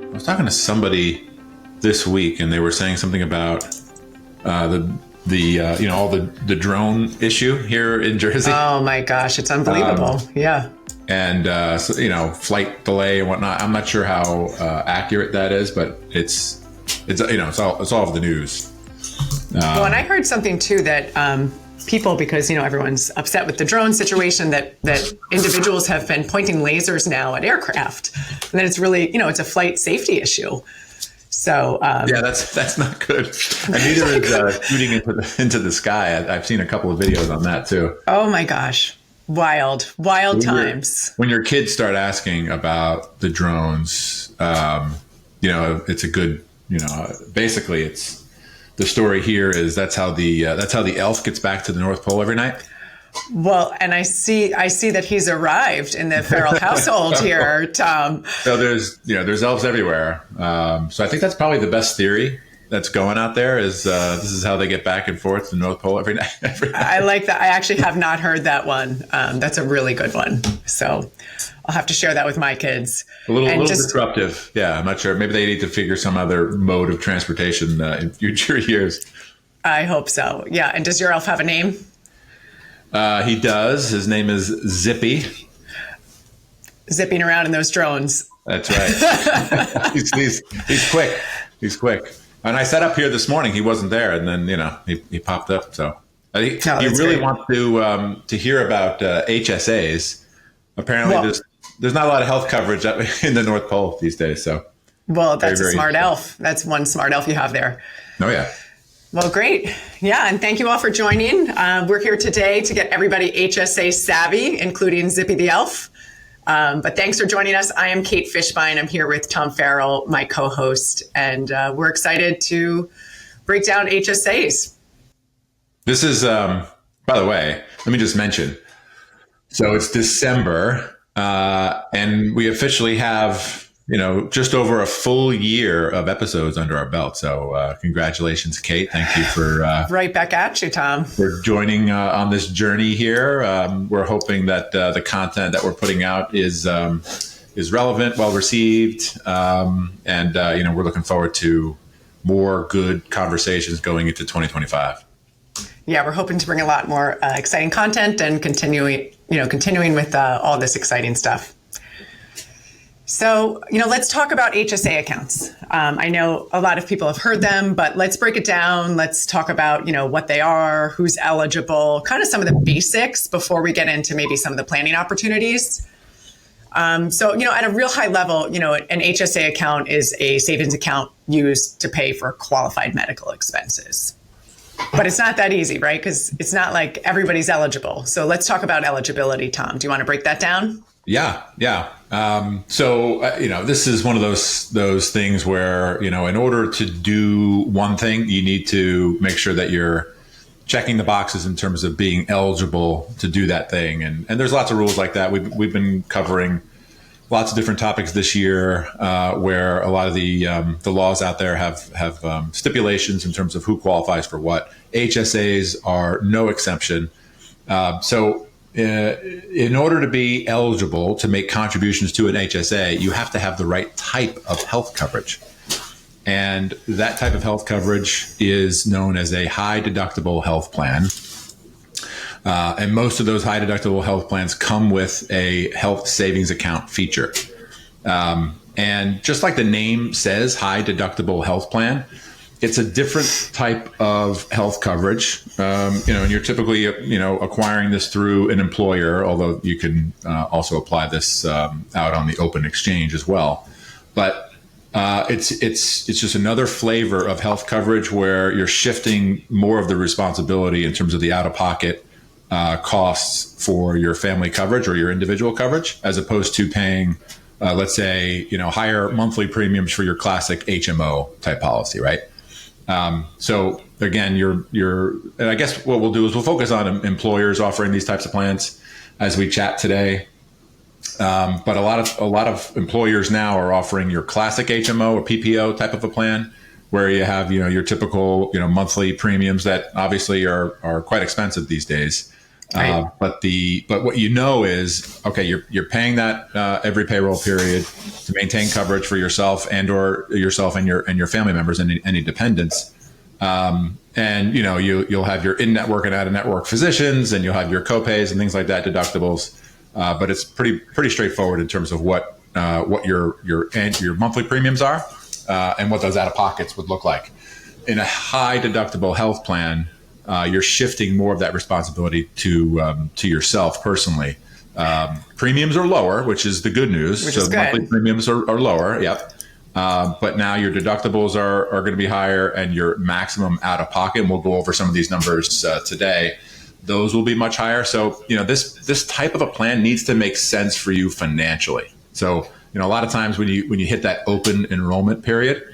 I was talking to somebody this week, and they were saying something about all the drone issue here in Jersey. Oh my gosh, it's unbelievable. Yeah. And flight delay and whatnot. I'm not sure how accurate that is, but it's all over the news. Well, and I heard something too that people, because everyone's upset with the drone situation, that individuals have been pointing lasers now at aircraft, and that it's really it's a flight safety issue. So yeah, that's not good. And neither is shooting into the sky. I've seen a couple of videos on that too. Oh my gosh, wild times. When your kids start asking about the drones, it's a good. Basically, it's the story here is that's how the elf gets back to the North Pole every night. Well, and I see that he's arrived in the Farrell household here, Tom. So there's elves everywhere. So I think that's probably the best theory that's going out there is this is how they get back and forth to the North Pole every night. I like that. I actually have not heard that one. That's a really good one. So I'll have to share that with my kids. A little disruptive. Yeah, I'm not sure. Maybe they need to figure some other mode of transportation in future years. I hope so. Yeah. And does your elf have a name? He does. His name is Zippy. Zipping around in those drones. That's right. he's quick. He's quick. And I set up here this morning. He wasn't there, and then he popped up. So he really wants to hear about HSAs. Apparently, there's not a lot of health coverage in the North Pole these days. So that's a smart elf. That's one smart elf you have there. Oh yeah. Well, great. Yeah. And thank you all for joining. We're here today to get everybody HSA savvy, including Zippy the Elf. But thanks for joining us. I am Kate Fishbein. I'm here with Tom Farrell, my co-host, and we're excited to break down HSAs. This is, by the way, let me just mention. So it's December, and we officially have just over a full year of episodes under our belt. So congratulations, Kate. Thank you for right back at you, Tom, for joining on this journey here. We're hoping that the content that we're putting out is relevant, well received, and we're looking forward to more good conversations going into 2025. Yeah, we're hoping to bring a lot more exciting content and continuing with all this exciting stuff. So, let's talk about HSA accounts. I know a lot of people have heard them, but let's break it down. Let's talk about, what they are, who's eligible, kind of some of the basics before we get into maybe some of the planning opportunities. So, at a real high level, an HSA account is a savings account used to pay for qualified medical expenses. But it's not that easy, right? Because it's not like everybody's eligible. So let's talk about eligibility, Tom. Do you want to break that down? Yeah. So this is one of those things where, in order to do one thing, you need to make sure that you're checking the boxes in terms of being eligible to do that thing. And there's lots of rules like that. We've been covering lots of different topics this year where a lot of the laws out there have stipulations in terms of who qualifies for what. HSAs are no exception. So in order to be eligible to make contributions to an HSA, you have to have the right type of health coverage. And that type of health coverage is known as a high-deductible health plan. And most of those high-deductible health plans come with a health savings account feature. And just like the name says, high-deductible health plan, it's a different type of health coverage, and you're typically, acquiring this through an employer, although you can also apply this out on the open exchange as well. But it's just another flavor of health coverage where you're shifting more of the responsibility in terms of the out-of-pocket costs for your family coverage or your individual coverage, as opposed to paying, let's say, higher monthly premiums for your classic HMO type policy, right? So again, and I guess what we'll do is we'll focus on employers offering these types of plans as we chat today. But a lot of employers now are offering your classic HMO or PPO type of a plan, where you have, your typical, monthly premiums that obviously are quite expensive these days. Right. But what you know is, okay, you're paying that every payroll period to maintain coverage for yourself and your family members and any dependents. And you'll have your in-network and out-of-network physicians, and you'll have your copays and things like that, deductibles. But it's pretty straightforward in terms of what your monthly premiums are and what those out-of-pockets would look like. In a high deductible health plan, you're shifting more of that responsibility to yourself personally. Premiums are lower, which is the good news. So monthly premiums are lower. Yep. But now your deductibles are going to be higher, and your maximum out of pocket, and we'll go over some of these numbers today, those will be much higher. So, this type of a plan needs to make sense for you financially. So, a lot of times when you hit that open enrollment period,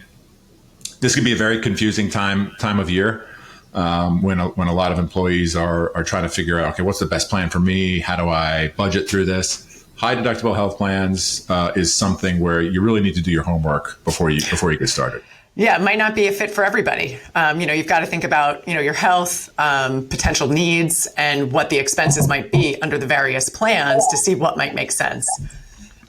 this can be a very confusing time of year. When a lot of employees are trying to figure out, okay, what's the best plan for me? How do I budget through this? High deductible health plans is something where you really need to do your homework before you get started. Yeah, it might not be a fit for everybody. You've got to think about, your health, potential needs, and what the expenses might be under the various plans to see what might make sense.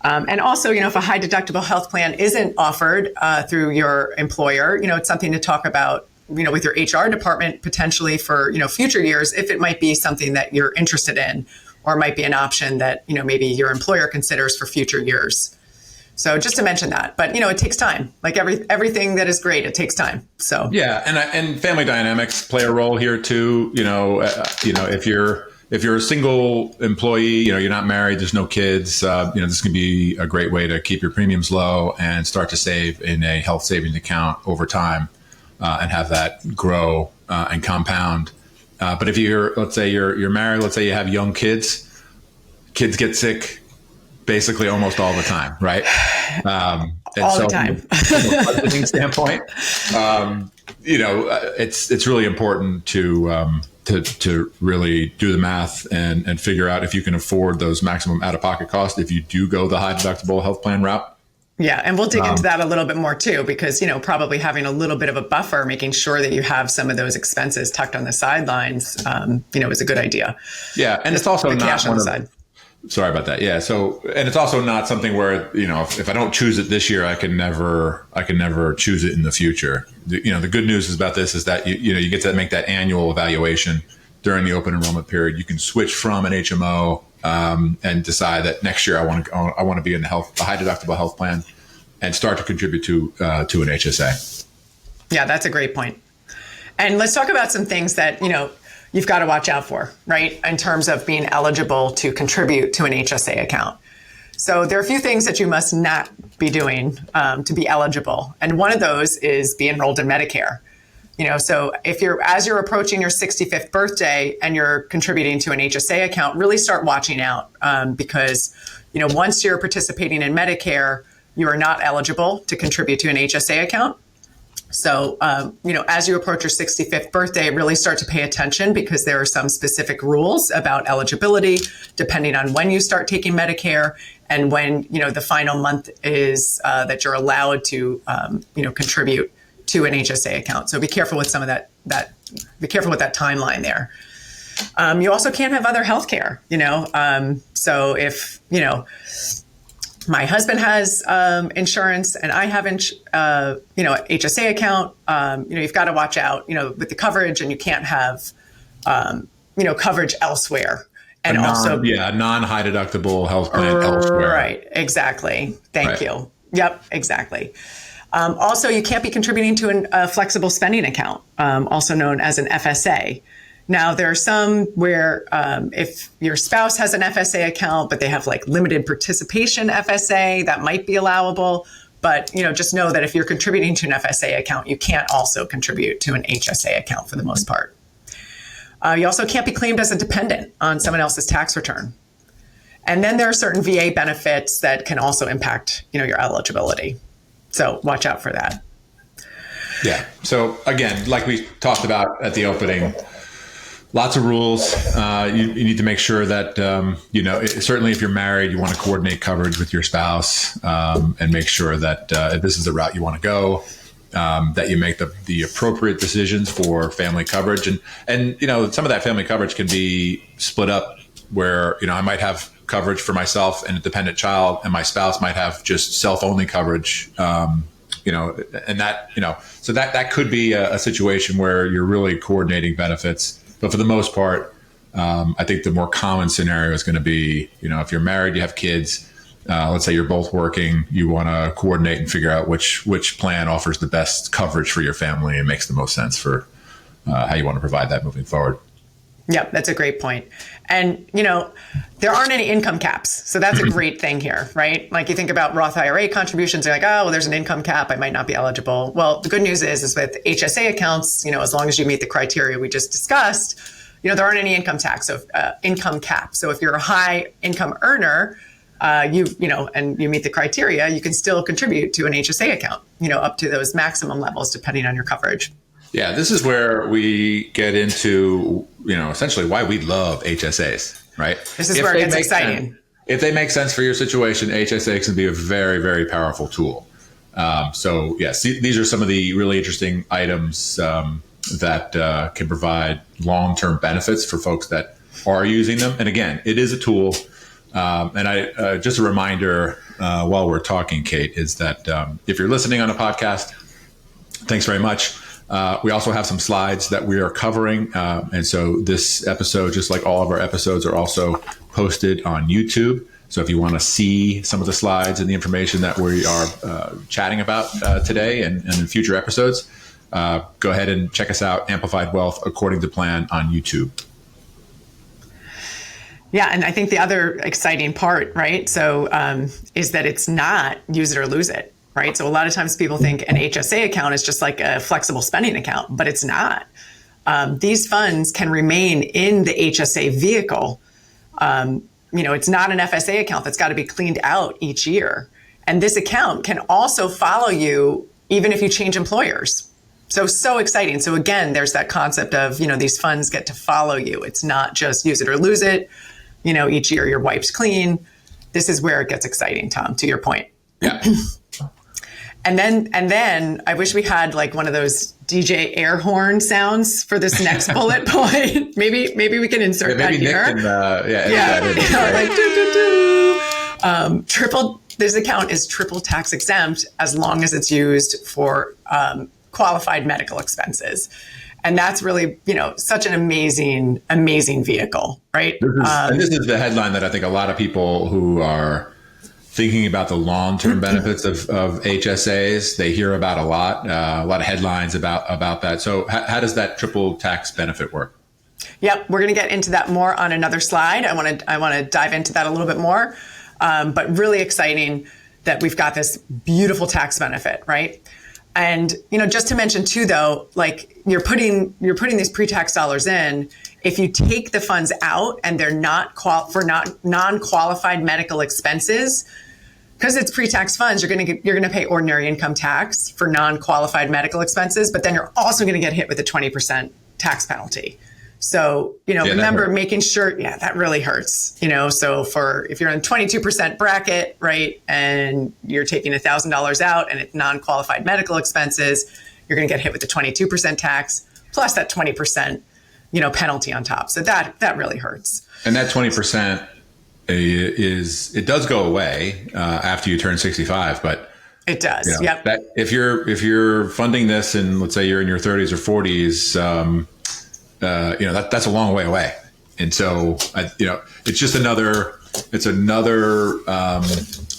And also, if a high deductible health plan isn't offered through your employer, it's something to talk about, with your HR department potentially for, future years, if it might be something that you're interested in, or might be an option that, maybe your employer considers for future years. So just to mention that, but it takes time. Like everything that is great, it takes time. So yeah, and family dynamics play a role here too. If you're a single employee, you're not married, there's no kids. This can be a great way to keep your premiums low and start to save in a health savings account over time, and have that grow and compound. But if let's say you're married, let's say you have young kids get sick basically almost all the time, right? The time. From a budgeting standpoint, it's really important to really do the math and figure out if you can afford those maximum out-of-pocket costs if you do go the high deductible health plan route. Yeah, and we'll dig into that a little bit more too, because, probably having a little bit of a buffer, making sure that you have some of those expenses tucked on the sidelines, is a good idea. Yeah, and it's also the not cash on the side. Sorry about that. Yeah. So, and it's also not something where, if I don't choose it this year, I can never choose it in the future. The good news about this is that, you get to make that annual evaluation during the open enrollment period. You can switch from an HMO and decide that next year I want to be in the high deductible health plan and start to contribute to an HSA. Yeah, that's a great point. And let's talk about some things that, you've got to watch out for, right? In terms of being eligible to contribute to an HSA account. So there are a few things that you must not be doing to be eligible. And one of those is be enrolled in Medicare. So as you're approaching your 65th birthday and you're contributing to an HSA account, really start watching out because, once you're participating in Medicare, you are not eligible to contribute to an HSA account. So, as you approach your 65th birthday, really start to pay attention because there are some specific rules about eligibility, depending on when you start taking Medicare and when, the final month is that you're allowed to, contribute to an HSA account. So be careful with some of that be careful with that timeline there. You also can't have other healthcare, so if, my husband has insurance and I have HSA account, you've got to watch out, with the coverage, and you can't have, coverage elsewhere. And a non-high deductible health plan elsewhere. Right. Exactly. Thank you. Yep. Exactly. Also, you can't be contributing to a flexible spending account, also known as an FSA. Now, there are some where if your spouse has an FSA account, but they have limited participation FSA, that might be allowable. But, just know that if you're contributing to an FSA account, you can't also contribute to an HSA account for the most part. You also can't be claimed as a dependent on someone else's tax return. And then there are certain VA benefits that can also impact, your eligibility. So watch out for that. Yeah. So again, like we talked about at the opening, lots of rules. You need to make sure that, certainly if you're married, you want to coordinate coverage with your spouse and make sure that if this is the route you want to go, that you make the appropriate decisions for family coverage. And some of that family coverage can be split up where, I might have coverage for myself and a dependent child, and my spouse might have just self-only coverage. And that, so that could be a situation where you're really coordinating benefits. But for the most part, I think the more common scenario is going to be, if you're married, you have kids, let's say you're both working, you want to coordinate and figure out which plan offers the best coverage for your family and makes the most sense for how you want to provide that moving forward. Yep, that's a great point. And, there aren't any income caps. So that's a great thing here, right? Like you think about Roth IRA contributions, you're like, oh, well, there's an income cap, I might not be eligible. Well, the good news is with HSA accounts, as long as you meet the criteria we just discussed, there aren't any income caps. So if you're a high income earner, and you meet the criteria, you can still contribute to an HSA account, up to those maximum levels, depending on your coverage. Yeah, this is where we get into, essentially why we love HSAs, right? This is where it gets exciting. If they make sense for your situation, HSA can be a very, very powerful tool. So yes, these are some of the really interesting items that can provide long-term benefits for folks that are using them. And again, it is a tool. And I just a reminder while we're talking, Kate, is that if you're listening on a podcast, thanks very much. We also have some slides that we are covering. And so this episode, just like all of our episodes, are also posted on YouTube. So if you want to see some of the slides and the information that we are chatting about today and in future episodes, go ahead and check us out, Amplified Wealth According to Plan on YouTube. Yeah, and I think the other exciting part, right, so is that it's not use it or lose it. Right. So a lot of times people think an HSA account is just like a flexible spending account, but it's not. These funds can remain in the HSA vehicle. It's not an FSA account that's got to be cleaned out each year. And this account can also follow you even if you change employers. So exciting. So again, there's that concept of, these funds get to follow you. It's not just use it or lose it. Each year your wife's clean. This is where it gets exciting, Tom, to your point. Yeah. And then I wish we had like one of those DJ air horn sounds for this next bullet point. Maybe we can insert that here. This account is triple tax exempt as long as it's used for qualified medical expenses. And that's really, such an amazing vehicle, right? This is the headline that I think a lot of people who are thinking about the long-term benefits of HSAs, they hear about a lot of headlines about that. So how does that triple tax benefit work? Yep, we're going to get into that more on another slide. I want to dive into that a little bit more, but really exciting that we've got this beautiful tax benefit, right? And just to mention too, though, like you're putting these pre-tax dollars in. If you take the funds out and they're not non-qualified medical expenses, because it's pre-tax funds, you're going to pay ordinary income tax for non-qualified medical expenses, but then you're also going to get hit with a 20% tax penalty. So, remember making sure, that really hurts, so if you're in 22% bracket, right, and you're taking $1,000 out and it's non-qualified medical expenses, you're going to get hit with the 22% tax plus that 20%, penalty on top. So that really hurts. And that 20% it does go away after you turn 65, but it does. Yep. That if you're funding this and let's say you're in your 30s or 40s, that's a long way away. And so, it's just another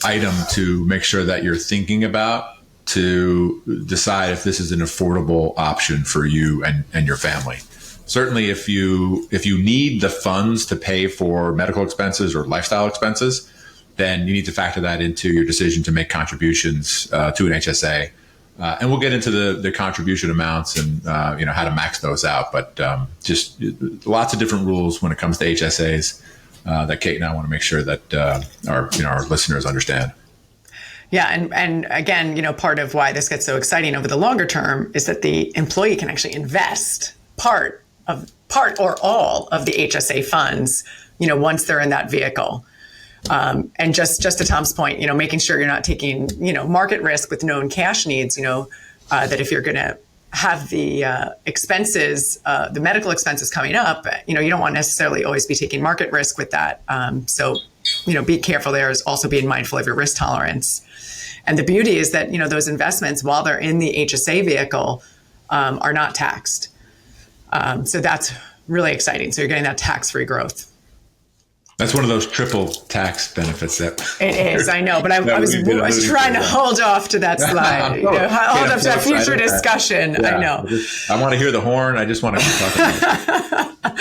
item to make sure that you're thinking about to decide if this is an affordable option for you and your family. Certainly, if you need the funds to pay for medical expenses or lifestyle expenses, then you need to factor that into your decision to make contributions to an HSA. And we'll get into the contribution amounts and how to max those out. But just lots of different rules when it comes to HSAs that Kate and I want to make sure that our listeners understand. Yeah, and again, part of why this gets so exciting over the longer term is that the employee can actually invest part or all of the HSA funds, once they're in that vehicle. And just to Tom's point, making sure you're not taking, market risk with known cash needs, that if you're going to have the expenses, the medical expenses coming up, you don't want to necessarily always be taking market risk with that. So, be careful there, is also being mindful of your risk tolerance. And the beauty is that, those investments, while they're in the HSA vehicle, are not taxed. So that's really exciting. So you're getting that tax-free growth. That's one of those triple tax benefits that it is. I know, but I was trying to hold off to that slide. Hold off to that future discussion. Yeah, I know. I want to hear the horn. I just want to talk about it.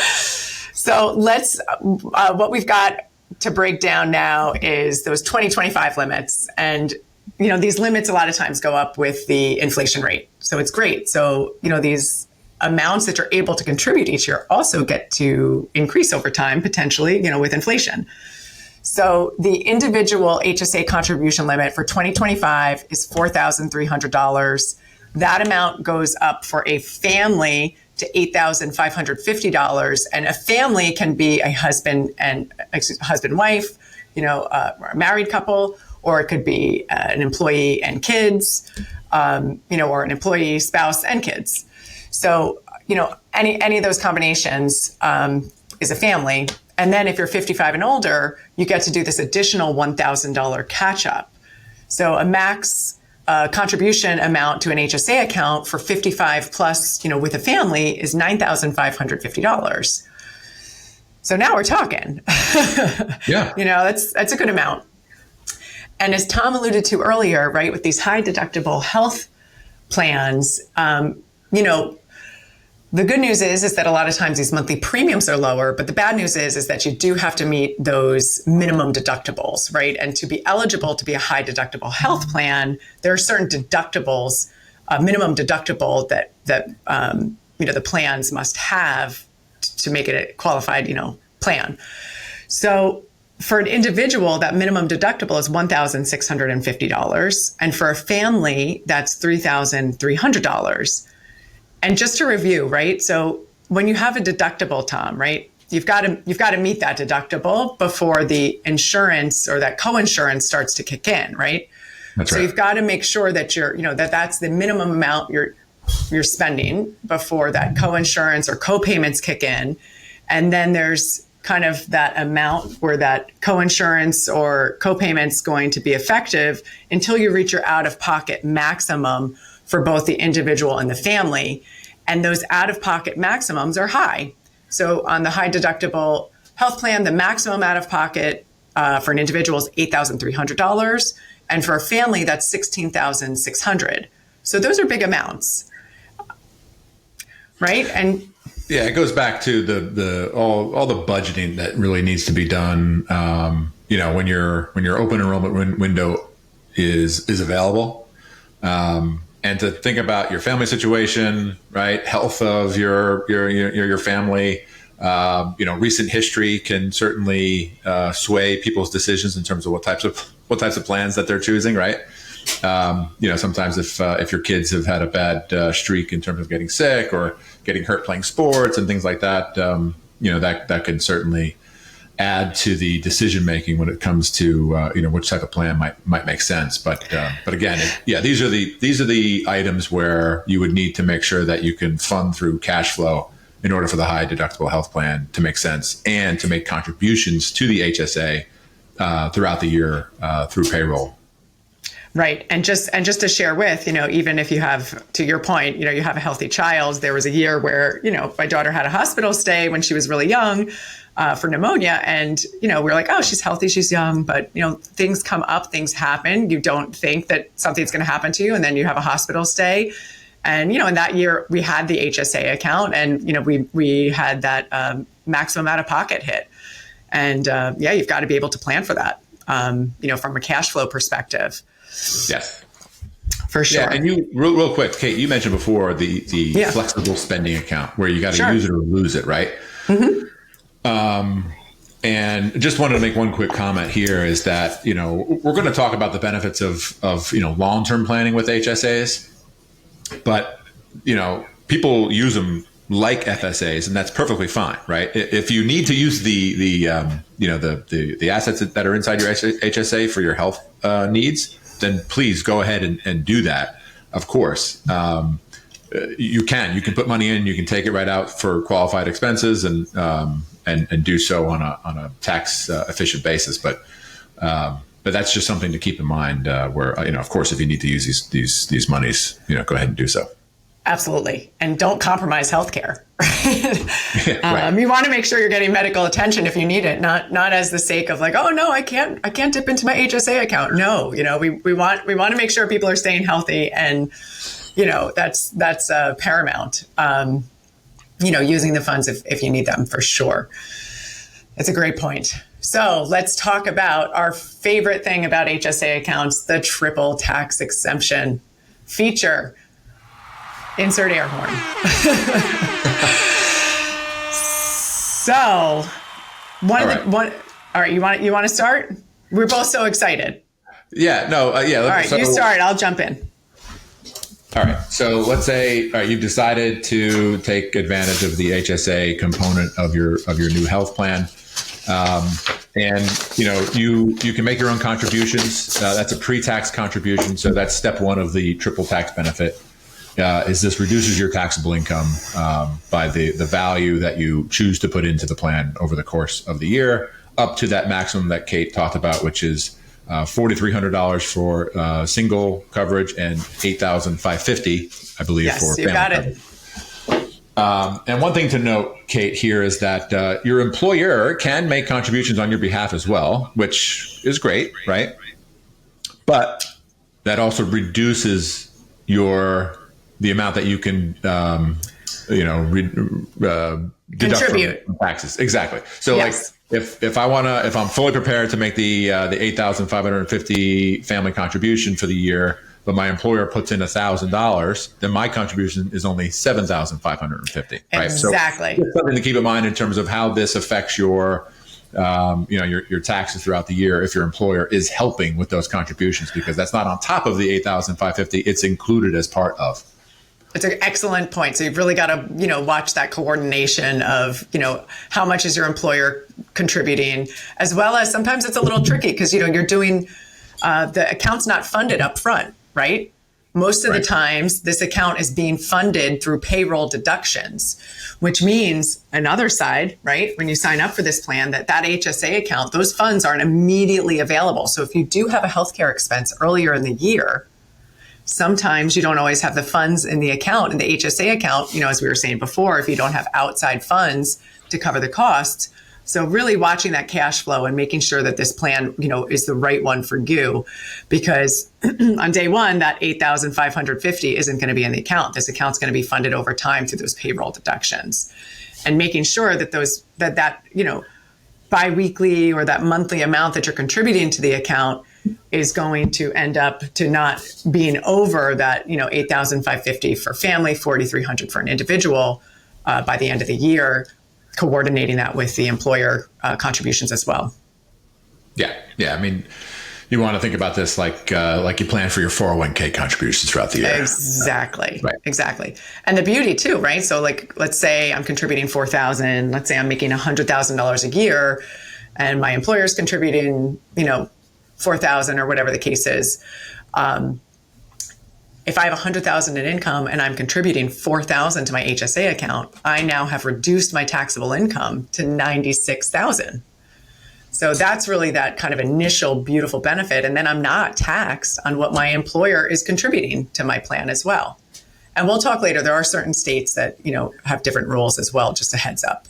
So let's. What we've got to break down now is those 2025 limits, and these limits a lot of times go up with the inflation rate. So it's great. So these amounts that you're able to contribute each year also get to increase over time, potentially, with inflation. So the individual HSA contribution limit for 2025 is $4,300. That amount goes up for a family to $8,550. And a family can be a husband and wife, a married couple, or it could be an employee and kids, or an employee, spouse, and kids. So, any of those combinations is a family. And then if you're 55 and older, you get to do this additional $1,000 catch up. So a max contribution amount to an HSA account for 55 plus, with a family is $9,550. So now we're talking. Yeah. That's a good amount. And as Tom alluded to earlier, right, with these high deductible health plans, the good news is that a lot of times these monthly premiums are lower, but the bad news is that you do have to meet those minimum deductibles, right? And to be eligible to be a high deductible health plan, there are certain deductibles, minimum deductible that the plans must have to make it a qualified, plan. So for an individual, that minimum deductible is $1,650. And for a family, that's $3,300. And just to review, right? So when you have a deductible, Tom, right, you've got to meet that deductible before the insurance or that co-insurance starts to kick in, right? That's right. So you've got to make sure that that's the minimum amount you're spending before that co-insurance or co-payments kick in. And then there's kind of that amount where that co-insurance or co-payment's going to be effective until you reach your out-of-pocket maximum for both the individual and the family. And those out-of-pocket maximums are high. So on the high deductible health plan, the maximum out-of-pocket for an individual is $8,300. And for a family, that's $16,600. So those are big amounts, right? And yeah, it goes back to all the budgeting that really needs to be done. When your open enrollment window is available. And to think about your family situation, right? Health of your family, recent history can certainly sway people's decisions in terms of what types of plans that they're choosing, right? Sometimes if your kids have had a bad streak in terms of getting sick or getting hurt playing sports and things like that, that can certainly add to the decision making when it comes to which type of plan might make sense. But again, these are the items where you would need to make sure that you can fund through cash flow in order for the high deductible health plan to make sense and to make contributions to the HSA throughout the year through payroll. Right. And just to share with, even if you have, to your point, you have a healthy child, there was a year where, my daughter had a hospital stay when she was really young for pneumonia. And, we're like, oh, she's healthy, she's young, but, things come up, things happen. You don't think that something's going to happen to you. And then you have a hospital stay. And, in that year we had the HSA account and, we had that maximum out of pocket hit. And you've got to be able to plan for that, from a cash flow perspective. Yes, for sure. Yeah, and you real quick, Kate, you mentioned before the flexible spending account where you got to use it or lose it, right? Mm-hmm. And just wanted to make one quick comment here is that we're going to talk about the benefits of long-term planning with HSAs, but people use them like FSAs, and that's perfectly fine, right? If you need to use the assets that are inside your HSA for your health needs, then please go ahead and do that. of course, you can put money in, you can take it right out for qualified expenses and do so on a tax efficient basis. But that's just something to keep in mind where, of course, if you need to use these monies, go ahead and do so. Absolutely. And don't compromise healthcare. Right. You want to make sure you're getting medical attention if you need it, not as the sake of like, oh no, I can't dip into my HSA account. No, we want to make sure people are staying healthy, and that's paramount. Using the funds if you need them, for sure. That's a great point. So let's talk about our favorite thing about HSA accounts, the triple tax exemption feature. Insert air horn. So, all right, you want to start? We're both so excited. Yeah, no, yeah. All right, you start. I'll jump in. All right. So let's say you've decided to take advantage of the HSA component of your new health plan, and you can make your own contributions. That's a pre-tax contribution. So that's step one of the triple tax benefit. Is this reduces your taxable income by the value that you choose to put into the plan over the course of the year, up to that maximum that Kate talked about, which is $4,300 for single coverage and $8,550, I believe, for family coverage. And one thing to note, Kate, here is that your employer can make contributions on your behalf as well, which is great, right? But that also reduces the amount that you can, deduct from taxes. Exactly. So, yes. If I'm fully prepared to make the $8,550 family contribution for the year, but my employer puts in $1,000, then my contribution is only $7,550. Right. Exactly. So something to keep in mind in terms of how this affects your taxes throughout the year if your employer is helping with those contributions, because that's not on top of the $8,550, it's included as part of. It's an excellent point. So you've really got to, watch that coordination of, how much is your employer contributing, as well as sometimes it's a little tricky because, you're doing, the account's not funded up front, right? Most of the times this account is being funded through payroll deductions, which means another side, right? When you sign up for this plan, that HSA account, those funds aren't immediately available. So if you do have a healthcare expense earlier in the year, sometimes you don't always have the funds in the account, in the HSA account, as we were saying before, if you don't have outside funds to cover the costs. So really watching that cash flow and making sure that this plan, is the right one for you, because on day one, that $8,550 isn't going to be in the account. This account's going to be funded over time through those payroll deductions, and making sure that that biweekly or that monthly amount that you're contributing to the account is going to end up to not being over that, $8,550 for family, $4,300 for an individual by the end of the year, coordinating that with the employer contributions as well. Yeah. I mean, you want to think about this like you plan for your 401k contributions throughout the year. Exactly. Right. Exactly. And the beauty too, right? So let's say I'm contributing $4,000, let's say I'm making $100,000 a year and my employer's contributing, $4,000 or whatever the case is. If I have $100,000 in income and I'm contributing $4,000 to my HSA account, I now have reduced my taxable income to $96,000. So that's really that kind of initial beautiful benefit. And then I'm not taxed on what my employer is contributing to my plan as well. And we'll talk later. There are certain states that, have different rules as well, just a heads up.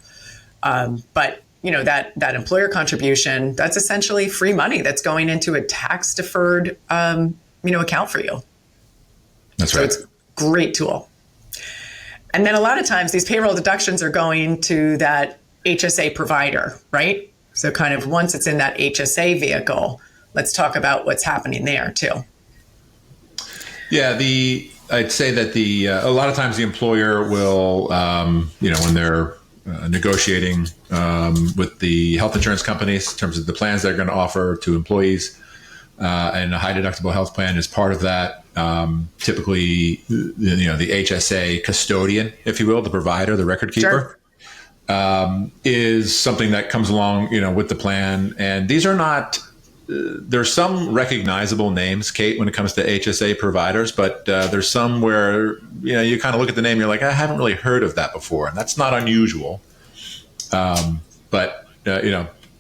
But that employer contribution, that's essentially free money that's going into a tax-deferred, account for you. That's right. So it's a great tool. And then a lot of times these payroll deductions are going to that HSA provider, right? So kind of once it's in that HSA vehicle, let's talk about what's happening there too. Yeah, I'd say that a lot of times the employer will, when they're negotiating with the health insurance companies in terms of the plans they're going to offer to employees, and a high deductible health plan is part of that. Typically, the HSA custodian, if you will, the provider, the record keeper, is something that comes along, with the plan. And these are not there's some recognizable names, Kate, when it comes to HSA providers, but there's some where you kind of look at the name, you're like, I haven't really heard of that before, and that's not unusual. But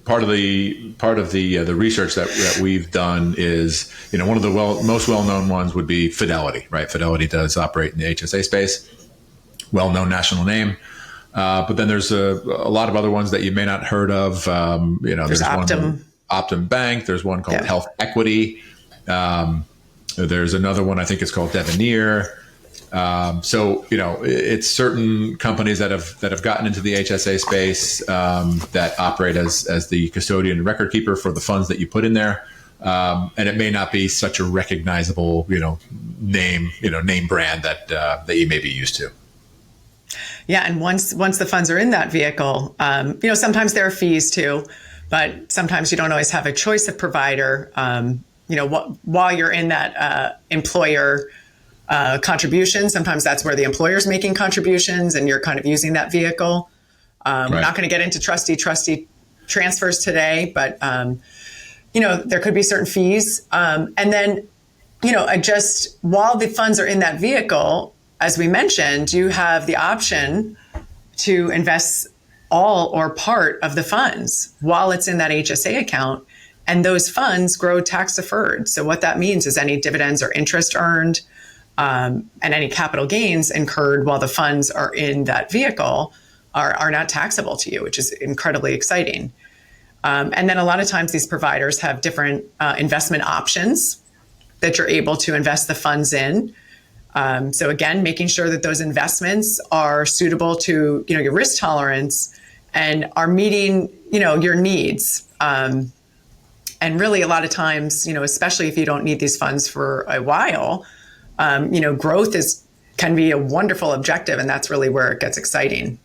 part of the research that we've done is one of the most well-known ones would be Fidelity, right? Fidelity does operate in the HSA space, well-known national name. But then there's a lot of other ones that you may not heard of. There's Optum Bank. There's one called Health Equity. There's another one, I think it's called Devenir. It's certain companies that have gotten into the HSA space that operate as the custodian and record keeper for the funds that you put in there. And it may not be such a recognizable, name brand that you may be used to. Yeah, and once the funds are in that vehicle, sometimes there are fees too, but sometimes you don't always have a choice of provider. While you're in that employer contribution, sometimes that's where the employer's making contributions, and you're kind of using that vehicle. We're not going to get into trustee transfers today, but there could be certain fees, and then just while the funds are in that vehicle. As we mentioned, you have the option to invest all or part of the funds while it's in that HSA account, and those funds grow tax deferred. So what that means is any dividends or interest earned and any capital gains incurred while the funds are in that vehicle are not taxable to you, which is incredibly exciting. And then a lot of times these providers have different investment options that you're able to invest the funds in. So again, making sure that those investments are suitable to, your risk tolerance and are meeting, your needs. And really a lot of times, especially if you don't need these funds for a while, growth can be a wonderful objective, and that's really where it gets exciting.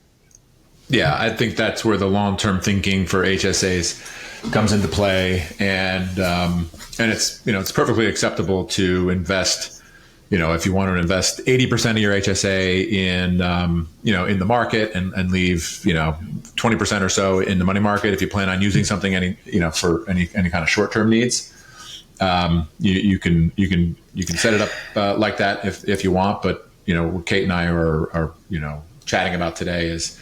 Yeah, I think that's where the long-term thinking for HSAs comes into play. And it's perfectly acceptable to invest. If you want to invest 80% of your HSA in, in the market and leave, 20% or so in the money market, if you plan on using something for any kind of short-term needs, you can set it up like that if you want. But, what Kate and I are chatting about today is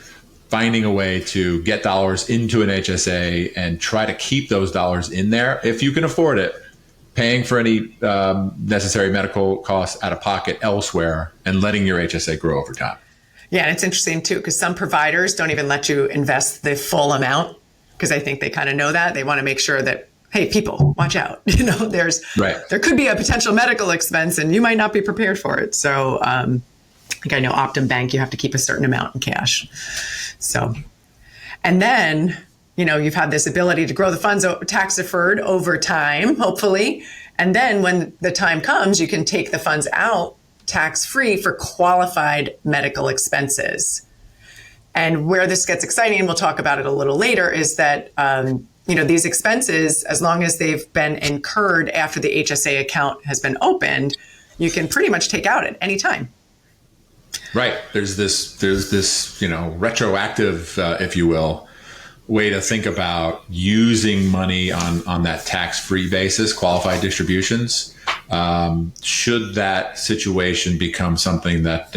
finding a way to get dollars into an HSA and try to keep those dollars in there if you can afford it. Paying for any necessary medical costs out of pocket elsewhere and letting your HSA grow over time. Yeah, and it's interesting too, because some providers don't even let you invest the full amount because I think they kind of know that. They want to make sure that, hey, people, watch out. There could be a potential medical expense and you might not be prepared for it. So I think I know Optum Bank, you have to keep a certain amount in cash. So, and then you've had this ability to grow the funds tax deferred over time, hopefully. And then when the time comes, you can take the funds out tax free for qualified medical expenses. And where this gets exciting, and we'll talk about it a little later, is that, these expenses, as long as they've been incurred after the HSA account has been opened, you can pretty much take out at any time. Right. There's this, retroactive, if you will, way to think about using money on that tax-free basis, qualified distributions. Should that situation become something that,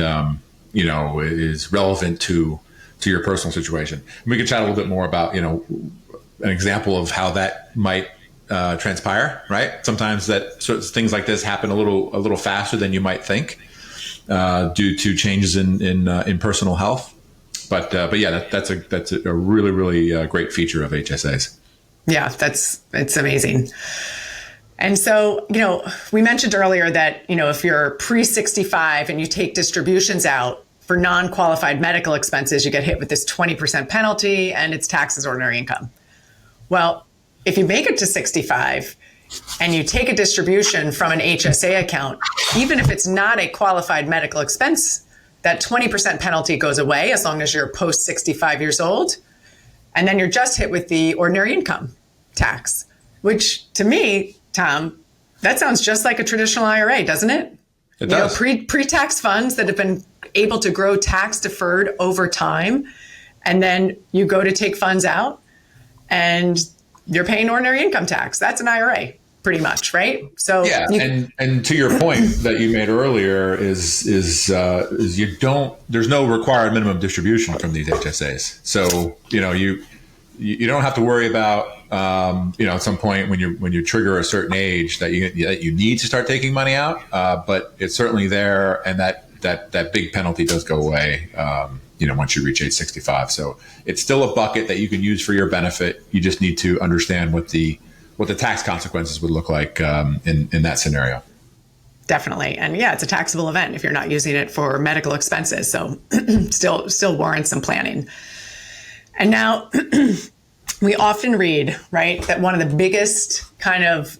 is relevant to your personal situation? We can chat a little bit more about, an example of how that might transpire, right? Sometimes things like this happen a little faster than you might think due to changes in personal health. But yeah, that's a really, really great feature of HSAs. Yeah, it's amazing. And so, we mentioned earlier that, if you're pre-65 and you take distributions out for non-qualified medical expenses, you get hit with this 20% penalty and it's taxed as ordinary income. Well, if you make it to 65 and you take a distribution from an HSA account, even if it's not a qualified medical expense, that 20% penalty goes away as long as you're post 65 years old. And then you're just hit with the ordinary income tax, which to me, Tom, that sounds just like a traditional IRA, doesn't it? It does. Pre-tax funds that have been able to grow tax deferred over time. And then you go to take funds out and you're paying ordinary income tax. That's an IRA, pretty much, right? So yeah, and to your point that you made earlier is you don't, there's no required minimum distribution from these HSAs. So you don't have to worry about at some point when you trigger a certain age that you need to start taking money out, but it's certainly there, and that big penalty does go away once you reach age 65. So it's still a bucket that you can use for your benefit. You just need to understand what the tax consequences would look like in that scenario. Definitely. And yeah, it's a taxable event if you're not using it for medical expenses. So still warrants some planning. And now we often read, right, that one of the biggest kind of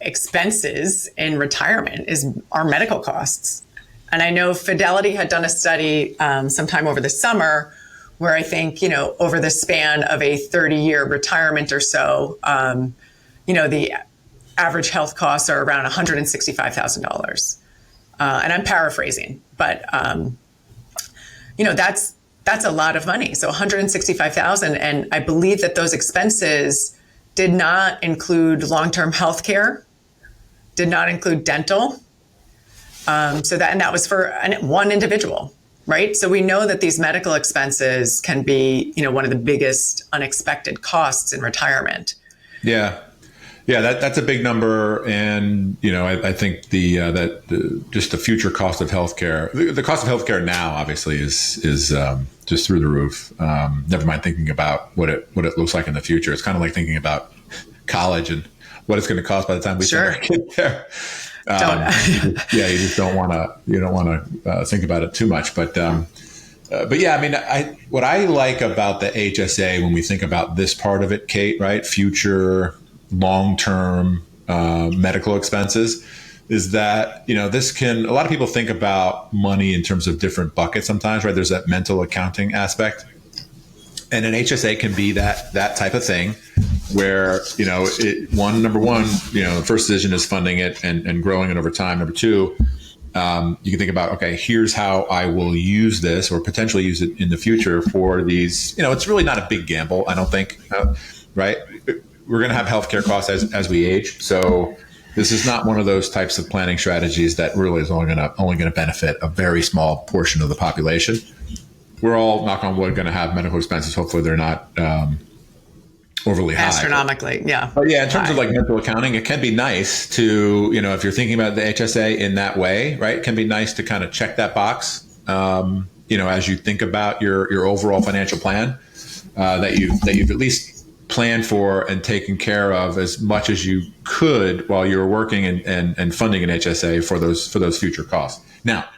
expenses in retirement is our medical costs. And I know Fidelity had done a study sometime over the summer where I think, over the span of a 30-year retirement or so, the average health costs are around $165,000. And I'm paraphrasing, but, that's a lot of money. So $165,000. And I believe that those expenses did not include long-term health care, did not include dental. That was for one individual, right? So we know that these medical expenses can be, one of the biggest unexpected costs in retirement. Yeah. Yeah, that's a big number, and I think just the future cost of healthcare, the cost of healthcare now obviously is just through the roof. Never mind thinking about what it looks like in the future. It's kind of like thinking about college and what it's going to cost by the time we get there. You just don't want to think about it too much, but yeah, I mean, what I like about the HSA when we think about this part of it, Kate, right, future long-term medical expenses, is that a lot of people think about money in terms of different buckets sometimes, right? There's that mental accounting aspect, and an HSA can be that type of thing where number one, the first decision is funding it and growing it over time. Number two, you can think about, okay, here's how I will use this or potentially use it in the future for these. It's really not a big gamble, I don't think, right? We're going to have healthcare costs as we age. So this is not one of those types of planning strategies that really is only going to benefit a very small portion of the population. We're all, knock on wood, going to have medical expenses. Hopefully they're not overly high. Astronomically, yeah. But yeah, in terms of like mental accounting, it can be nice to, if you're thinking about the HSA in that way, right? It can be nice to kind of check that box, as you think about your overall financial plan, that you've at least planned for and taken care of as much as you could while you were working and funding an HSA for those future costs. Now,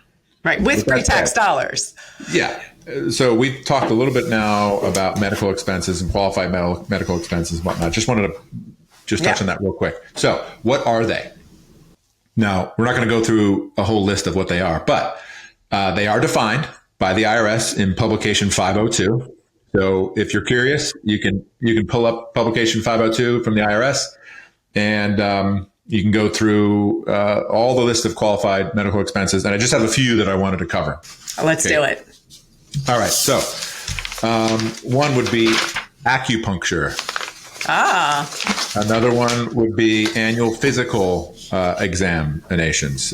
right, with pre-tax dollars. Yeah. So we've talked a little bit now about medical expenses and qualified medical expenses and whatnot. Just wanted to touch on that real quick. So what are they? Now, we're not going to go through a whole list of what they are, but they are defined by the IRS in publication 502. So if you're curious, you can pull up publication 502 from the IRS, and you can go through all the list of qualified medical expenses. And I just have a few that I wanted to cover. Let's do it. All right. So one would be acupuncture. Another one would be annual physical examinations.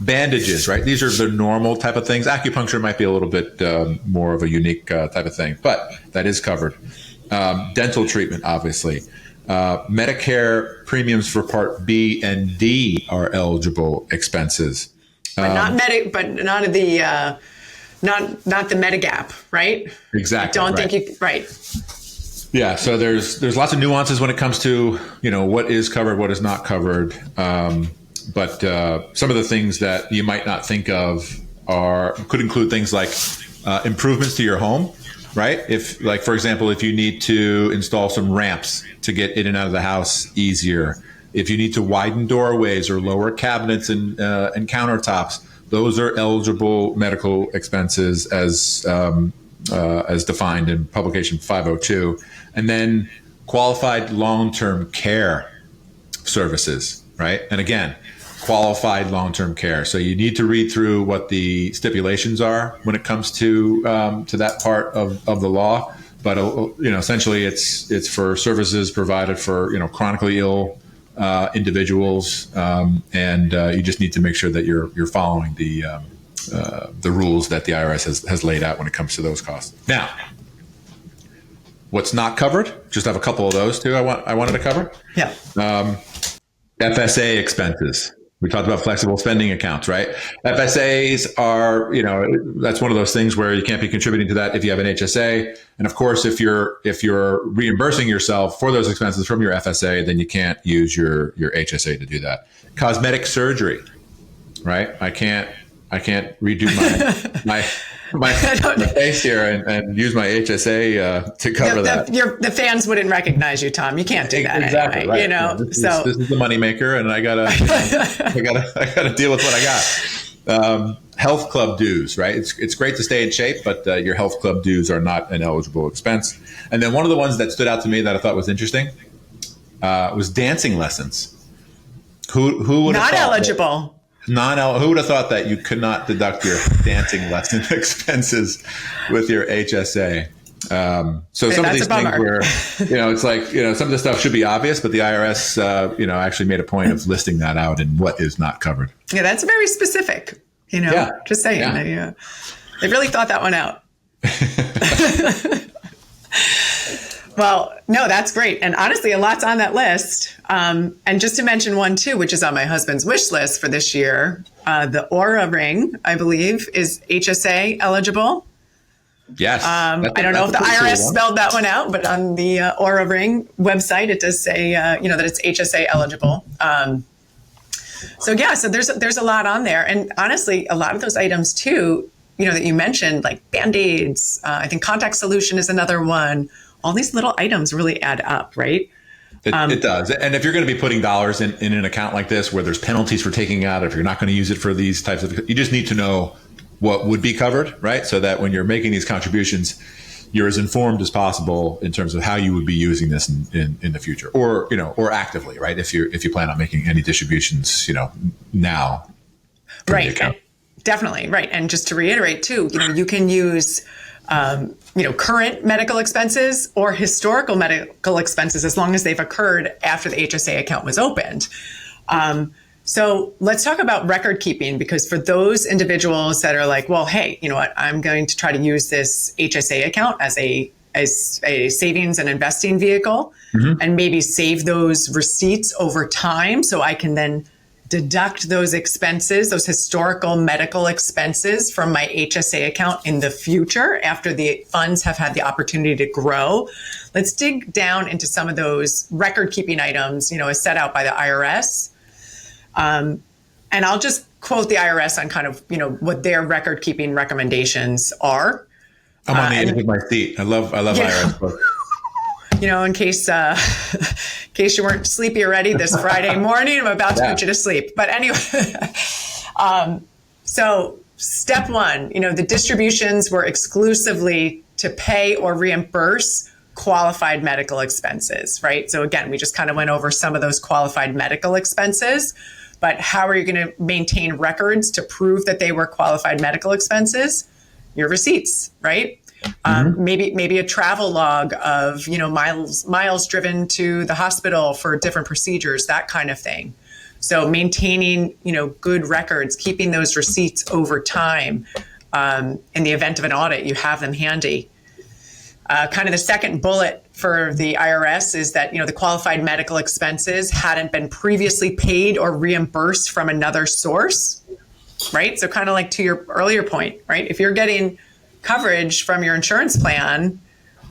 Bandages, right? These are the normal type of things. Acupuncture might be a little bit more of a unique type of thing, but that is covered. Dental treatment, obviously. Medicare premiums for Part B and D are eligible expenses. But not the Medigap, right? Exactly. I don't think you right. Yeah, so there's lots of nuances when it comes to what is covered, what is not covered. But some of the things that you might not think of could include things like improvements to your home, right? If, like, for example, if you need to install some ramps to get in and out of the house easier, if you need to widen doorways or lower cabinets and countertops, those are eligible medical expenses as defined in publication 502. And then qualified long-term care services, right? And again, qualified long-term care. So you need to read through what the stipulations are when it comes to that part of the law. but essentially it's for services provided for chronically ill individuals, and you just need to make sure that you're following the rules that the IRS has laid out when it comes to those costs. Now, what's not covered? Just have a couple of those too. I wanted to cover. Yeah. FSA expenses. We talked about flexible spending accounts, right? FSAs are, that's one of those things where you can't be contributing to that if you have an HSA. And of course, if you're reimbursing yourself for those expenses from your FSA, then you can't use your HSA to do that. Cosmetic surgery, right? I can't redo my face here and use my HSA to cover that. The fans wouldn't recognize you, Tom. You can't do that exactly, anyway, right. This is the moneymaker, and I gotta deal with what I got. Health club dues, right? It's great to stay in shape, but your health club dues are not an eligible expense. And then one of the ones that stood out to me that I thought was interesting was dancing lessons. Who would have not eligible? Who would have thought that you could not deduct your dancing lesson expenses with your HSA? So some of these things where, it's like, some of the stuff should be obvious, but the IRS, actually made a point of listing that out and what is not covered. Yeah, that's very specific, just saying. Yeah. They really thought that one out. Well, no, that's great. And honestly, a lot's on that list. And just to mention one, too, which is on my husband's wish list for this year, the Aura ring, I believe, is HSA eligible. Yes. I don't know if the IRS spelled that one out, but on the Aura ring website, it does say, that it's HSA eligible. So there's a lot on there. And honestly, a lot of those items, too, that you mentioned, like Band-Aids, I think contact solution is another one. All these little items really add up, right? It does. And if you're going to be putting dollars in an account like this, where there's penalties for taking out, if you're not going to use it for these types of, you just need to know what would be covered, right? So that when you're making these contributions, you're as informed as possible in terms of how you would be using this in the future, or actively, right? If you plan on making any distributions, now. Right. Definitely. Right. And just to reiterate too, you can use, current medical expenses or historical medical expenses as long as they've occurred after the HSA account was opened. So let's talk about record keeping, because for those individuals that are like, well, hey, you know what, I'm going to try to use this HSA account as a savings and investing vehicle, and maybe save those receipts over time so I can then deduct those expenses, those historical medical expenses from my HSA account in the future after the funds have had the opportunity to grow. Let's dig down into some of those record keeping items, as set out by the IRS. And I'll just quote the IRS on kind of, what their record keeping recommendations are. I'm on the edge of my seat. I love IRS books. In case you weren't sleepy already this Friday morning, I'm about to put you to sleep. But anyway, so step one, the distributions were exclusively to pay or reimburse qualified medical expenses, right? So again, we just kind of went over some of those qualified medical expenses, but how are you going to maintain records to prove that they were qualified medical expenses? Your receipts, right? Maybe a travel log of, miles driven to the hospital for different procedures, that kind of thing. So maintaining, good records, keeping those receipts over time. In the event of an audit, you have them handy. Kind of the second bullet for the IRS is that, the qualified medical expenses hadn't been previously paid or reimbursed from another source, right? So kind of like to your earlier point, right? If you're getting coverage from your insurance plan,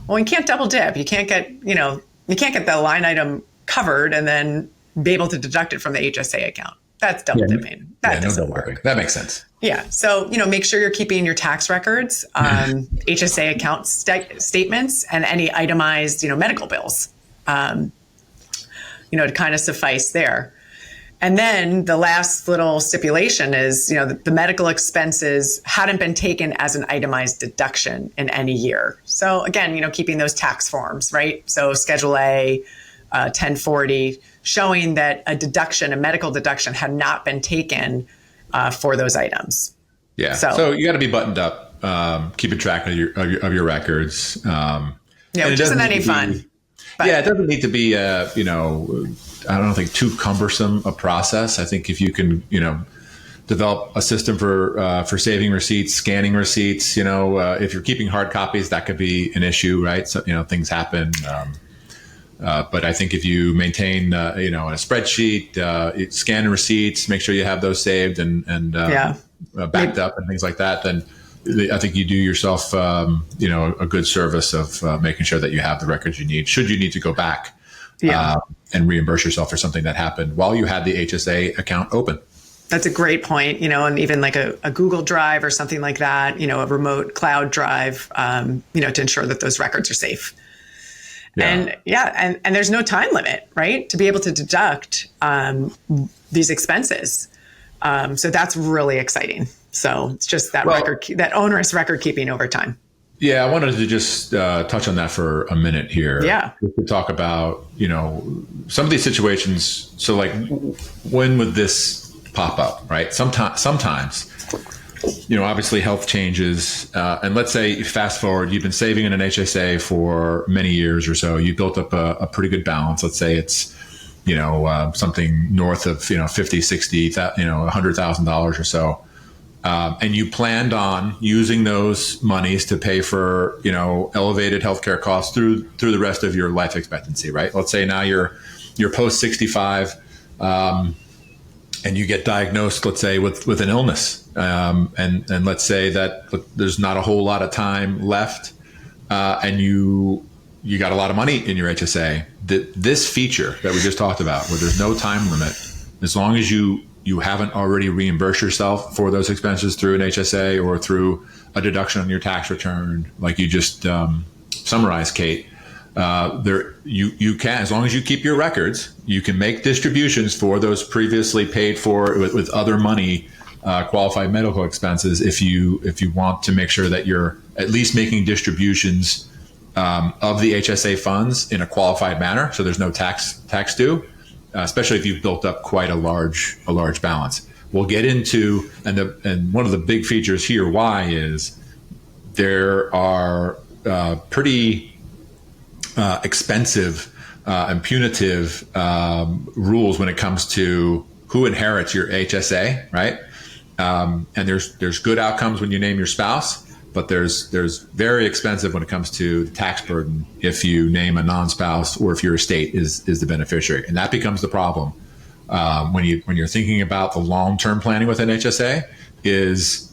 well, you can't double dip. You can't get, the line item covered and then be able to deduct it from the HSA account. That's double dipping. That doesn't work. That makes sense. Yeah. So, make sure you're keeping your tax records, HSA account statements, and any itemized, medical bills, to kind of suffice there. And then the last little stipulation is, the medical expenses hadn't been taken as an itemized deduction in any year. So again, keeping those tax forms, right? So Schedule A, 1040, showing that a medical deduction had not been taken for those items. Yeah. So you got to be buttoned up, keeping track of your records. Yeah, which isn't any fun. But. Yeah, it doesn't need to be, I don't think too cumbersome a process. I think if you can, develop a system for saving receipts, scanning receipts, if you're keeping hard copies, that could be an issue, right? So, things happen. But I think if you maintain, in a spreadsheet, scan receipts, make sure you have those saved and backed up and things like that, then I think you do yourself, a good service of making sure that you have the records you need. Should you need to go back and reimburse yourself for something that happened while you had the HSA account open. That's a great point, and even like a Google Drive or something like that, a remote cloud drive, to ensure that those records are safe. Yeah. And there's no time limit, right, to be able to deduct these expenses. So that's really exciting. So it's just that that onerous record keeping over time. Yeah, I wanted to just touch on that for a minute here. Yeah. To talk about, some of these situations. So like, when would this pop up, right? Sometimes, obviously health changes. And let's say fast forward, you've been saving in an HSA for many years or so. You built up a pretty good balance. Let's say it's, something north of, 50, 60, $100,000 or so. And you planned on using those monies to pay for, elevated healthcare costs through the rest of your life expectancy, right? Let's say now you're post 65, and you get diagnosed, let's say, with an illness, and let's say that there's not a whole lot of time left, and you got a lot of money in your HSA. This feature that we just talked about, where there's no time limit, as long as you haven't already reimbursed yourself for those expenses through an HSA or through a deduction on your tax return, like you just summarized, Kate, you can, as long as you keep your records, you can make distributions for those previously paid for with other money, qualified medical expenses, if you want to make sure that you're at least making distributions of the HSA funds in a qualified manner, so there's no tax due. Especially if you've built up quite a large balance. We'll get into, and one of the big features here, why is there are pretty expensive and punitive rules when it comes to who inherits your HSA, right? And there's good outcomes when you name your spouse, but there's very expensive when it comes to tax burden if you name a non-spouse or if your estate is the beneficiary, and that becomes the problem when you're thinking about the long-term planning with an HSA. Is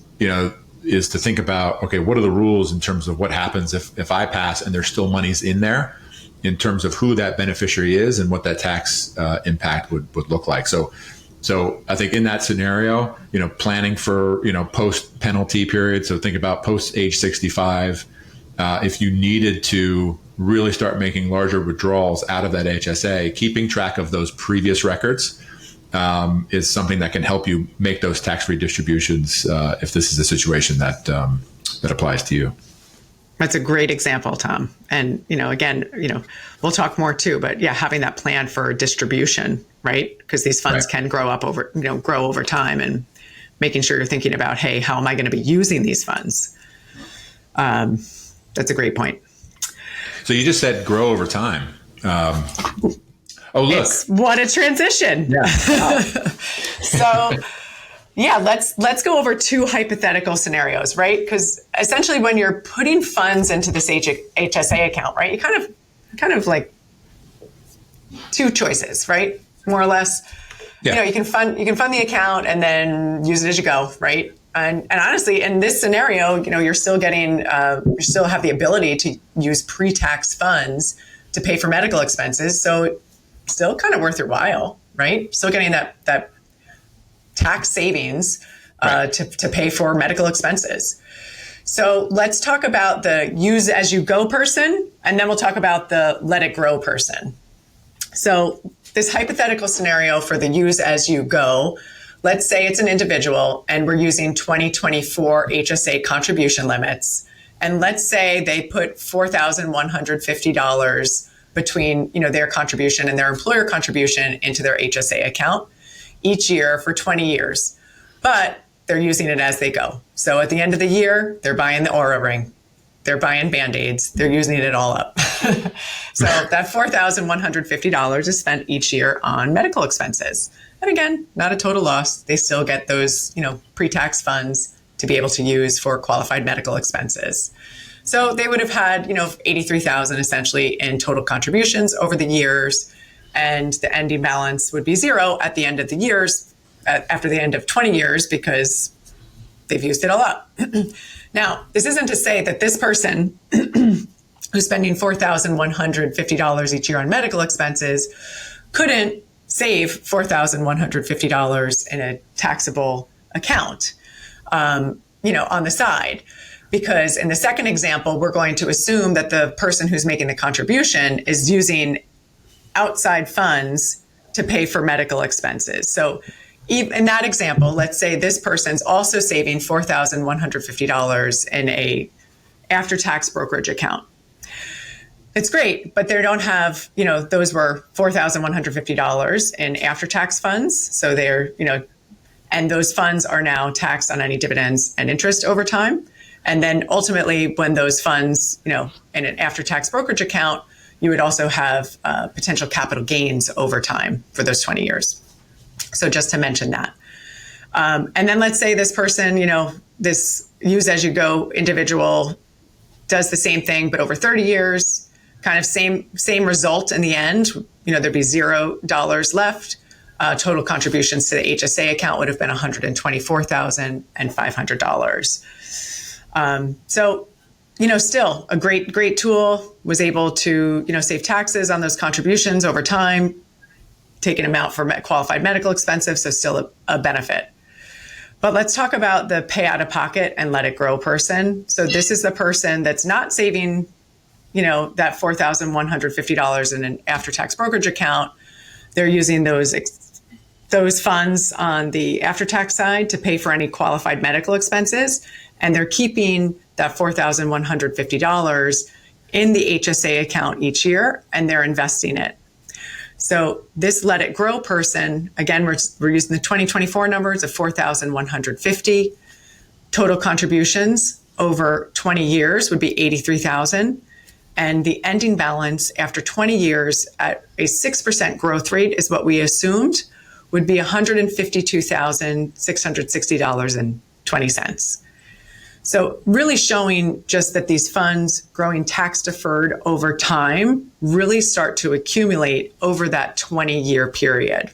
to think about, okay, what are the rules in terms of what happens if I pass and there's still monies in there, in terms of who that beneficiary is and what that tax impact would look like. So I think in that scenario, planning for, post penalty period. So think about post age 65. If you needed to really start making larger withdrawals out of that HSA, keeping track of those previous records is something that can help you make those tax-free distributions if this is a situation that applies to you. That's a great example, Tom. And, again, we'll talk more too, but yeah, having that plan for distribution, right? Because these funds can grow over time, and making sure you're thinking about, hey, how am I going to be using these funds? That's a great point. So you just said grow over time. Oh, look. What a transition. Yeah. So yeah, let's go over two hypothetical scenarios, right? Because essentially when you're putting funds into this HSA account, right, you kind of like two choices, right? More or less. Yeah. You can fund the account and then use it as you go, right? And honestly, in this scenario, you're still getting, you still have the ability to use pre-tax funds to pay for medical expenses. So it's still kind of worth your while, right? Still getting that tax savings to pay for medical expenses. So let's talk about the use as you go person, and then we'll talk about the let it grow person. So this hypothetical scenario for the use as you go, let's say it's an individual and we're using 2024 HSA contribution limits. And let's say they put $4,150 between, their contribution and their employer contribution into their HSA account each year for 20 years, but they're using it as they go. So at the end of the year, they're buying the Aura ring. they're buying Band-Aids, they're using it all up. So that $4,150 is spent each year on medical expenses. And again, not a total loss. They still get those, pre-tax funds to be able to use for qualified medical expenses. So they would have had, $83,000 essentially in total contributions over the years, and the ending balance would be zero at the end of the years, after the end of 20 years, because they've used it all up. Now, this isn't to say that this person who's spending $4,150 each year on medical expenses couldn't save $4,150 in a taxable account, on the side. Because in the second example, we're going to assume that the person who's making the contribution is using outside funds to pay for medical expenses. So in that example, let's say this person's also saving $4,150 in a after-tax brokerage account. It's great, but they don't have, those were $4,150 in after-tax funds. So they're, and those funds are now taxed on any dividends and interest over time. And then ultimately, when those funds, in an after-tax brokerage account, you would also have potential capital gains over time for those 20 years. So just to mention that. And then let's say this person, this use as you go individual does the same thing, but over 30 years, kind of same result in the end. There'd be $0 left. Total contributions to the HSA account would have been $124,500. So, still a great tool, was able to, save taxes on those contributions over time, take an amount for qualified medical expenses, so still a benefit. But let's talk about the pay out of pocket and let it grow person. So this is the person that's not saving, that $4,150 in an after-tax brokerage account. They're using those funds on the after-tax side to pay for any qualified medical expenses. And they're keeping that $4,150 in the HSA account each year, and they're investing it. So this let it grow person, again, we're using the 2024 numbers of $4,150. Total contributions over 20 years would be $83,000. And the ending balance after 20 years at a 6% growth rate is what we assumed would be $152,660.20. So really showing just that these funds growing tax deferred over time really start to accumulate over that 20-year period.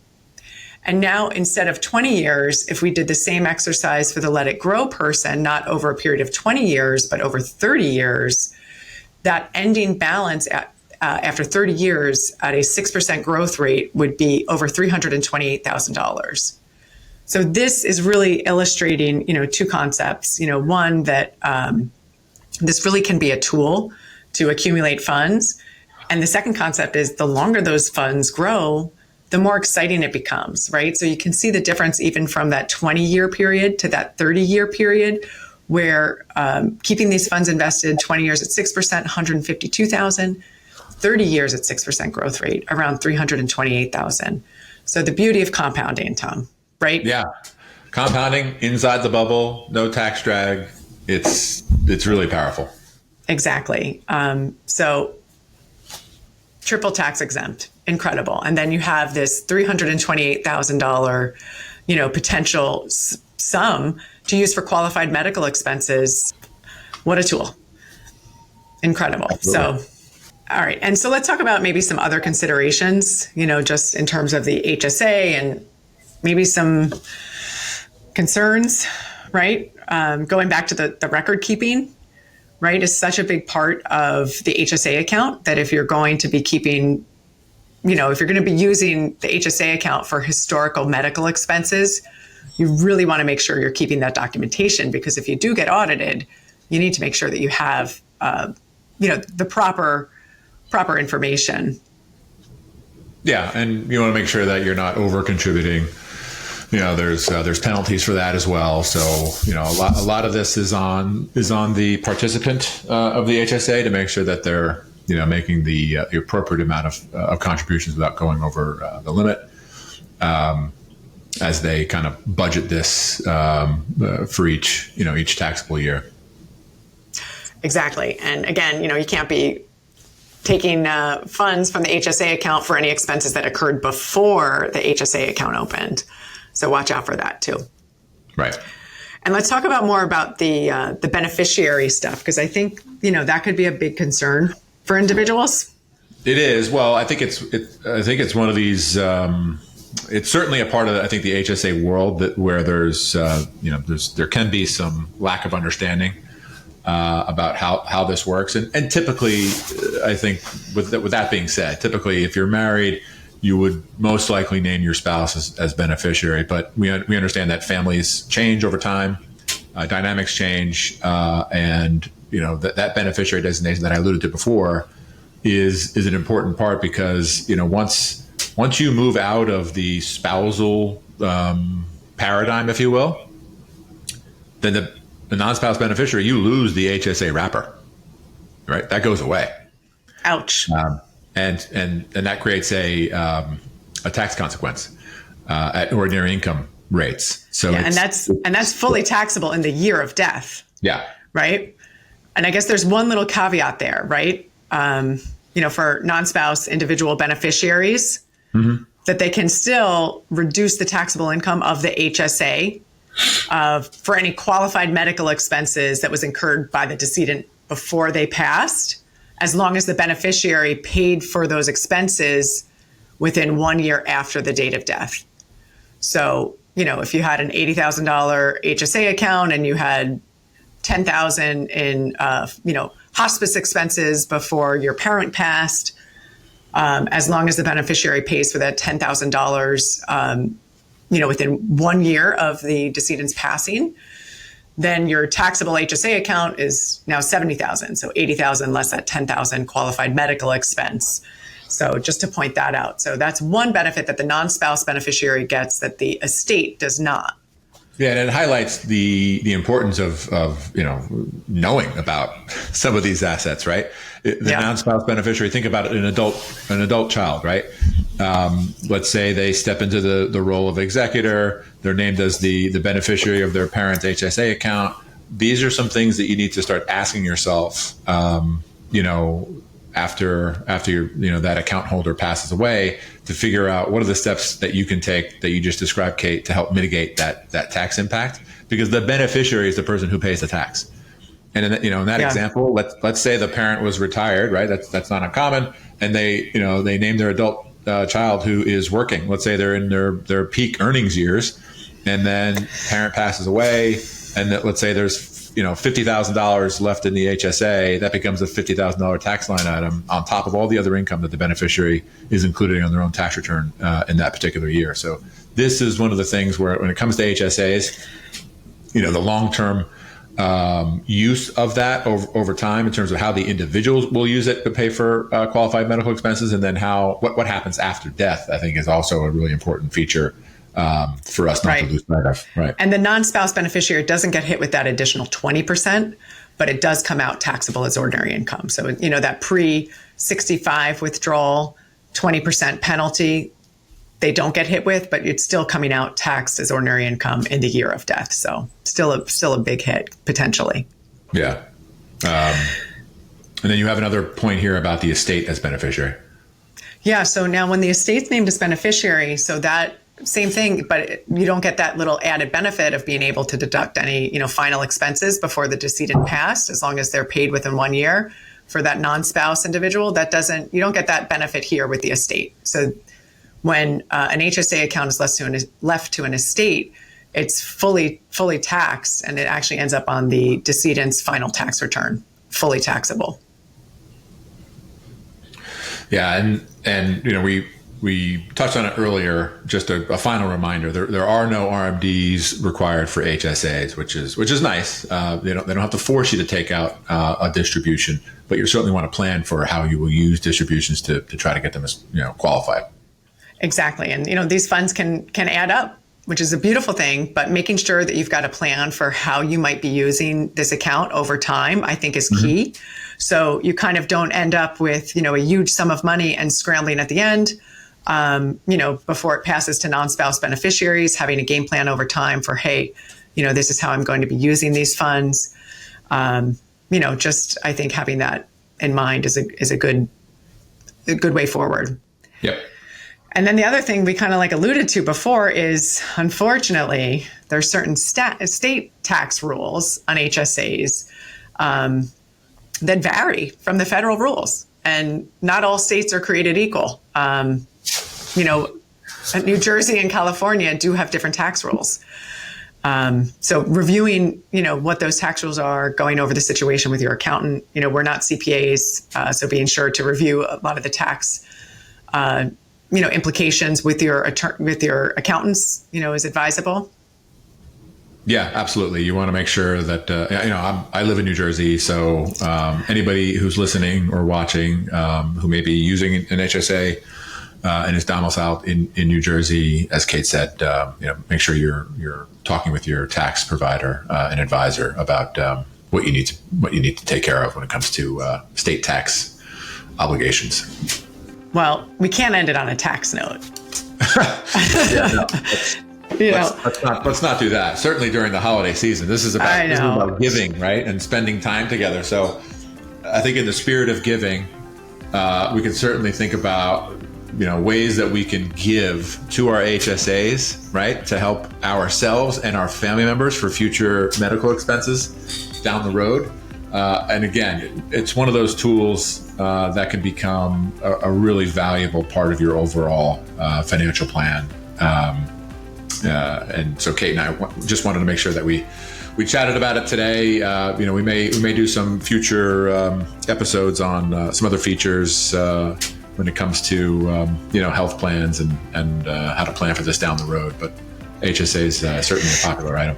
And now instead of 20 years, if we did the same exercise for the let it grow person, not over a period of 20 years, but over 30 years, that ending balance after 30 years at a 6% growth rate would be over $328,000. So this is really illustrating, two concepts. One, that this really can be a tool to accumulate funds. And the second concept is the longer those funds grow, the more exciting it becomes, right? So you can see the difference even from that 20-year period to that 30-year period, where keeping these funds invested 20 years at 6%, $152,000, 30 years at 6% growth rate, around $328,000. So the beauty of compounding, Tom. Right? Yeah. Compounding inside the bubble, no tax drag. It's really powerful. Exactly. So triple tax exempt, incredible. And then you have this $328,000, potential sum to use for qualified medical expenses. What a tool. Incredible. Absolutely. So, all right. And so let's talk about maybe some other considerations, just in terms of the HSA and maybe some concerns, right? Going back to the record keeping, right, is such a big part of the HSA account that if you're going to be keeping, if you're going to be using the HSA account for historical medical expenses, you really want to make sure you're keeping that documentation, because if you do get audited, you need to make sure that you have, the proper information. Yeah, and you want to make sure that you're not over contributing. There's penalties for that as well. So, a lot of this is on the participant of the HSA to make sure that they're, making the appropriate amount of contributions without going over the limit, as they kind of budget this for each taxable year. Exactly. And again, you can't be taking funds from the HSA account for any expenses that occurred before the HSA account opened. So watch out for that too. Right. And let's talk more about the beneficiary stuff, because I think, that could be a big concern for individuals. It is. Well, I think it's one of these. It's certainly a part of, I think, the HSA world where there's there can be some lack of understanding about how this works, and typically, I think with that being said, typically if you're married, you would most likely name your spouse as beneficiary. But we understand that families change over time, dynamics change, and that beneficiary designation that I alluded to before is an important part, because once you move out of the spousal paradigm, if you will, then the non-spouse beneficiary, you lose the HSA wrapper, right? That goes away. Ouch. And that creates a tax consequence at ordinary income rates. So and that's fully taxable in the year of death. Yeah. Right. And I guess there's one little caveat there, right? For non-spouse individual beneficiaries, that they can still reduce the taxable income of the HSA for any qualified medical expenses that was incurred by the decedent before they passed, as long as the beneficiary paid for those expenses within 1 year after the date of death. So, if you had an $80,000 HSA account and you had $10,000 in, hospice expenses before your parent passed, as long as the beneficiary pays for that $10,000, within 1 year of the decedent's passing, then your taxable HSA account is now $70,000. So $80,000 less that $10,000 qualified medical expense. So just to point that out. So that's one benefit that the non-spouse beneficiary gets that the estate does not. Yeah, and it highlights the importance of knowing about some of these assets, right? The non-spouse beneficiary, think about it, an adult child, right? Let's say they step into the role of executor, they're named as the beneficiary of their parent's HSA account. These are some things that you need to start asking yourself, after that account holder passes away, to figure out what are the steps that you can take that you just described, Kate, to help mitigate that tax impact, because the beneficiary is the person who pays the tax. And in that example, let's say the parent was retired, right? That's not uncommon, and they name their adult child who is working. Let's say they're in their peak earnings years, and then parent passes away, and let's say there's $50,000 left in the HSA. That becomes a $50,000 tax line item on top of all the other income that the beneficiary is including on their own tax return in that particular year. So this is one of the things where, when it comes to HSAs, the long-term use of that over time in terms of how the individuals will use it to pay for qualified medical expenses, and then what happens after death, I think, is also a really important feature for us not to lose sight of. Right. And the non-spouse beneficiary doesn't get hit with that additional 20%, but it does come out taxable as ordinary income. So, that pre-65 withdrawal, 20% penalty, they don't get hit with, but it's still coming out taxed as ordinary income in the year of death. So still a big hit potentially. Yeah. And then you have another point here about the estate as beneficiary. Yeah. So now when the estate's named as beneficiary, so that same thing, but you don't get that little added benefit of being able to deduct any, final expenses before the decedent passed, as long as they're paid within 1 year. For that non-spouse individual, you don't get that benefit here with the estate. So when an HSA account is left to an estate, it's fully taxed, and it actually ends up on the decedent's final tax return, fully taxable. Yeah, and we touched on it earlier. Just a final reminder: there are no RMDs required for HSAs, which is nice. They don't have to force you to take out a distribution, but you certainly want to plan for how you will use distributions to try to get them as qualified. Exactly, and these funds can add up, which is a beautiful thing. But making sure that you've got a plan for how you might be using this account over time, I think, is key. So you kind of don't end up with a huge sum of money and scrambling at the end. Before it passes to non-spouse beneficiaries, having a game plan over time for, hey, this is how I'm going to be using these funds. just I think having that in mind is a good way forward. Yep. And then the other thing we kind of like alluded to before is, unfortunately, there's certain state tax rules on HSAs that vary from the federal rules, and not all states are created equal. New Jersey and California do have different tax rules. So reviewing, what those tax rules are, going over the situation with your accountant. We're not CPAs, so being sure to review a lot of the tax, implications with your accountants, is advisable. Yeah, absolutely. You want to make sure that, I live in New Jersey. So anybody who's listening or watching who may be using an HSA and is domiciled in New Jersey, as Kate said, make sure you're talking with your tax provider and advisor about what you need to take care of when it comes to state tax obligations. Well, we can't end it on a tax note. Let's not do that. Certainly during the holiday season. This is about giving, right? And spending time together. So I think in the spirit of giving, we can certainly think about, ways that we can give to our HSAs, right? To help ourselves and our family members for future medical expenses down the road. And again, it's one of those tools that can become a really valuable part of your overall financial plan. And so Kate and I just wanted to make sure that we chatted about it today. We may do some future episodes on some other features when it comes to health plans and how to plan for this down the road. But HSA is certainly a popular item.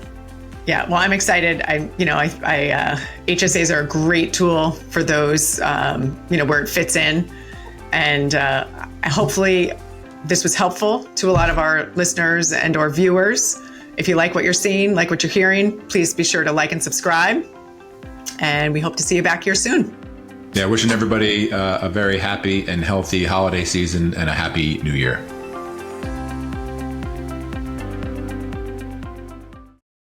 Yeah, well, I'm excited. HSAs are a great tool for those, where it fits in, and hopefully this was helpful to a lot of our listeners and or viewers. If you like what you're seeing, like what you're hearing, please be sure to like and subscribe. And we hope to see you back here soon. Yeah, wishing everybody a very happy and healthy holiday season and a happy new year.